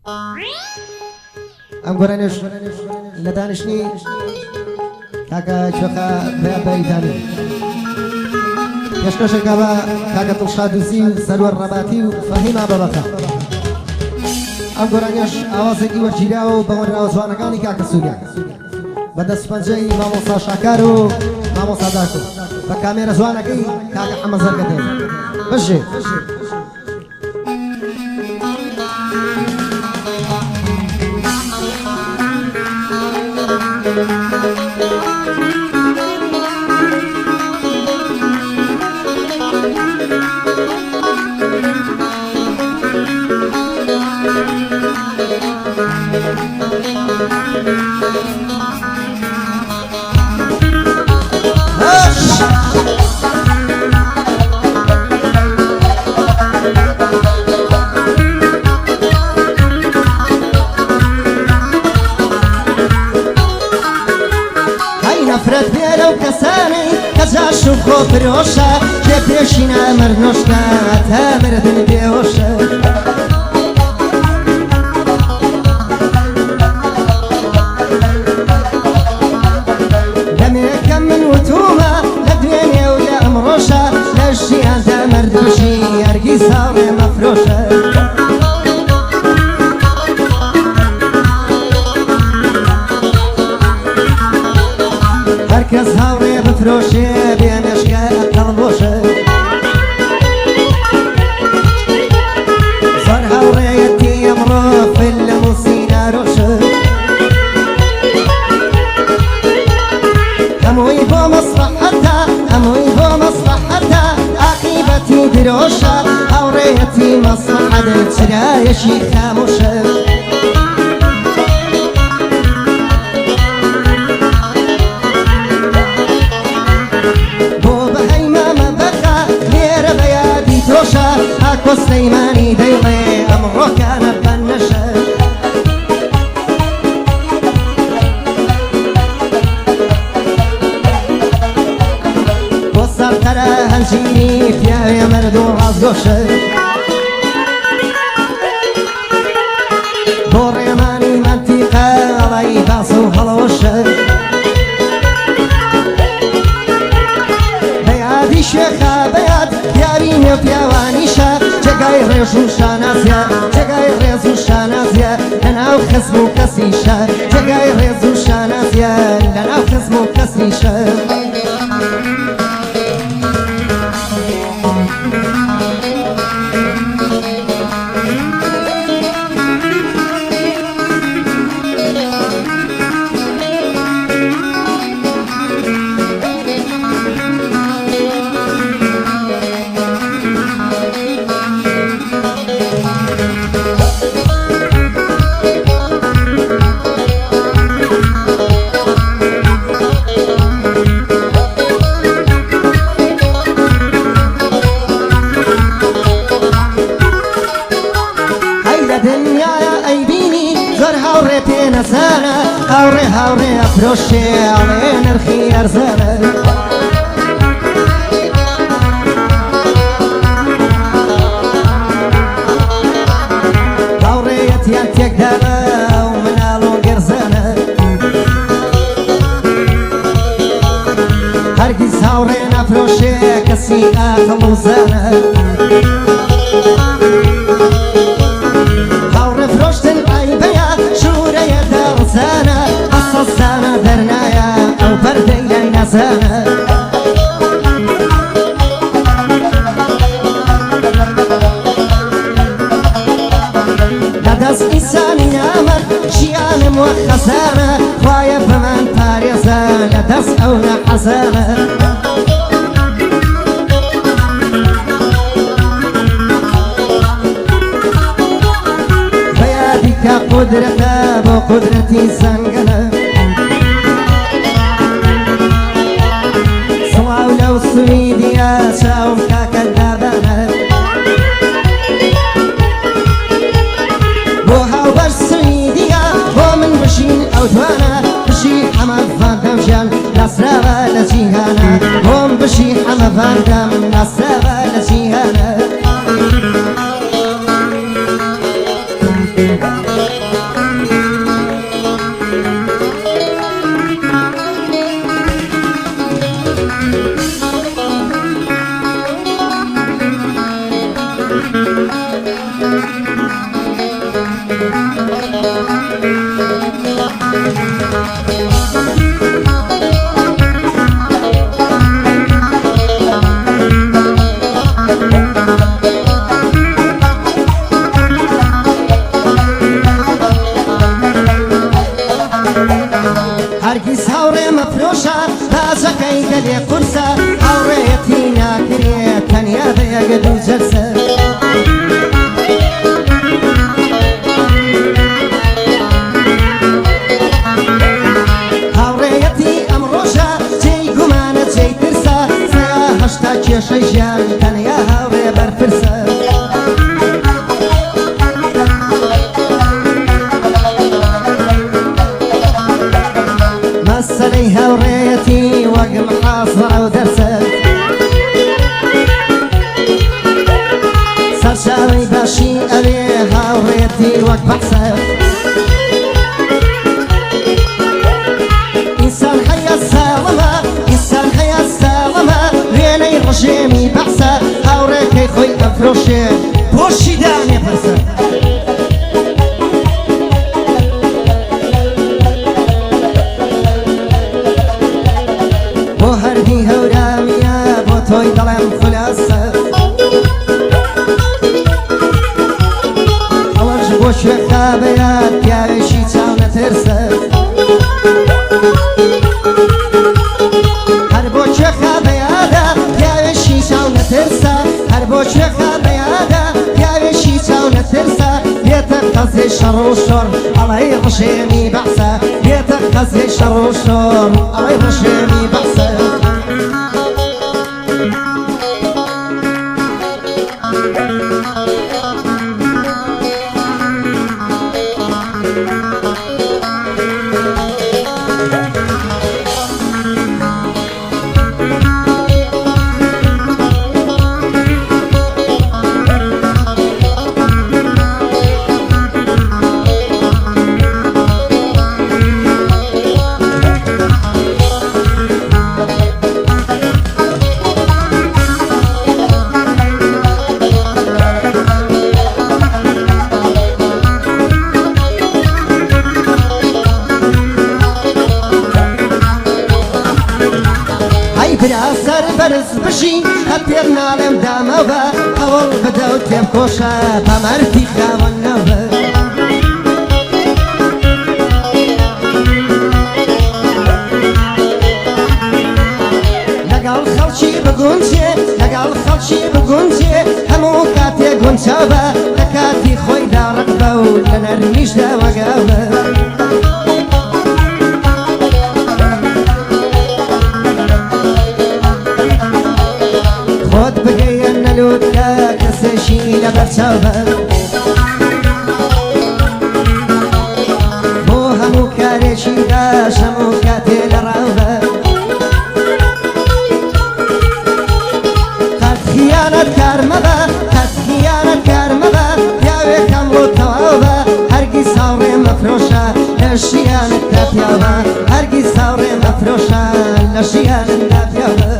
ام گرانش لدانشنی کاکا شوخا بیتانی يشكر شكابا كاكا تلشادوسي سرور رباتي وفهيم بابكا ام گرانش آوازي وجيراو بمن راوزوانكاني كاكا سوريا بدس پنجي ماموسا شاكارو ماموسا داكو بكاميرا زوانكي كاكا حمد زرقتين بشي نفرت بيلو كساني كزاشو خوب روشا جبيشينا مرنوشنا تامر دل بيوشا دمي كم من وتوما لدنيا ويا امروشا لشيان تامر دوشي ارقي صاوي مفروشا هركز هاوري بفروشي بينشكا طلبوشي صار هاوري يتي امرو في الموسينا روشي اموي بو مصلحتها اموي بو مصلحتها عقيبتي دروشة هاوري يتي مصلحة تشرايشي خاموشي اكو سليماني ديلي امرو كان بنشا وصل ترى هنجيني فيا مردو عزوشا بوريماني منطقة علي باصو هلوشا بيادي شيخا بياد ياريني بيوانيشا جاي ريزو شانازيا جاي ريزو شانازيا انا وخصمو كسيشا جاي ريزو شانازيا انا وخصمو كسيشا هاوري هاوري افروشي علي نرخي ارزانا هاوري يتيك دابا ومنالو قرزانا هرقز هاوري نفروشي كسيئة خلوزانا هاوري فروشت العيبية شورية درزانا أصصانا درنايا أو بردي نزانا لدس إنساني نامر شيان موخزانا خوايا بمن باريزان لدس أونا حزانا قدرته بقدرتي سنقله صواو لو سويديا شاوم كاكا دابانا بوها وبر سويديا ومن بشين او دوانا بشي حمد فاندم نصرابا لجيهانا وم بشي حمد فاندم نصرابا لجيهانا هەرگیز هاوڕێ مەفرۆشە تازەکەی گەلێ قورسە هاوڕێیەتی ناکرێت تەنیا بەیەگە دوو جەرسە هاوڕێیەتی ئەمڕۆژە جێی گومانە جێی ترسە سەیا هەشتا کێشەی ژیان تەنیا هاوڕێ بەرپرسە مەسەلەی هاوڕێیەتی وەک محافڵە و دەرسە سەرچاوەی باشی ئەوێ هاوڕێیەتی وەک بەحسە ئینسان هەیە ساڵەمە ئینسان هەیە ساڵەمە وێنەی ڕژێمی بەحسە هاوڕێکەی خۆی ئەفرۆشێ بۆشی دانێ پرسە بۆ هەردی هەورامە بۆ تۆی دەڵێم خولاسە ئەوەش بۆ شوێ خابەیە پیاوێکی چاو نەترسە هەر بۆ کوێ خابەیەدا پیاوێکی چاو نەترسە هەر بۆ کوێ خابەیەدا پیاوێکی چاو نەترسە بێتە قەزێ شەڕ و شۆڕ ئەڵەی ڕژێمی بەحسە بێتە قەزێ شەڕ و شۆڕ ئەڵەی ڕژێمی بەحسە براسەر بەرز بشی هەر پێر ناڵێم دامەوە هەوڵ بدە و تێبکۆشە بەمەردی خاوەنەوە لەگەڵ خەڵکی بگونجێ لەگەڵ خەڵکی بگونجێ هەموو کاتێ گونجاوە لە کاتی خۆیدا ڕقبە و لە نەرمیشدا وەگاوە خۆت بگەیە نەلووتکە کەسێکی لەبەرچاوە بۆ هەموو کارێکی باش هەموو کاتێ لەڕاوە قەت خیانەت کار مەبە قەت خیانەت کار مەبە پیاوێکەم بۆ تەواوە هەرگیز هاوڕێ مەفرۆشە لە ژیانتدا پیاوە هەرگیز هاوڕێ مەفرۆشە لە ژیانتدا پیاوە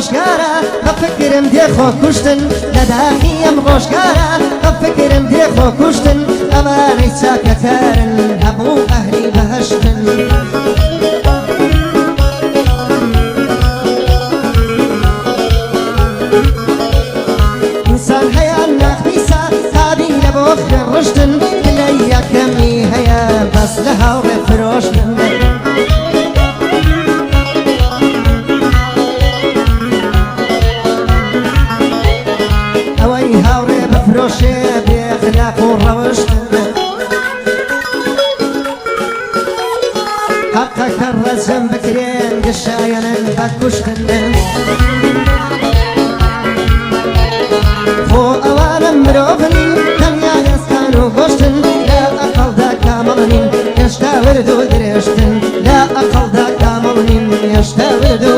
ڕۆژگارە بە فکرم دێ خۆ کوشتن لە داخی ئەم ڕۆژگارە بە فکرم دێ خۆ کوشتن ئەوانەی چاکەکارن هەموو ئەهلی بەهەشتن ئینسان هەیە ناخیسە تابی لە بۆ خوێن ڕشتن لە یەکەمی هەیە بەس لە هاوڕێ فرۆشتن هاوڕێ بفرۆشێ بێخلاق و ڕەوشتن حەقەکە ڕەجەم بکرێن گشایەنن بە کوشتن تشتغل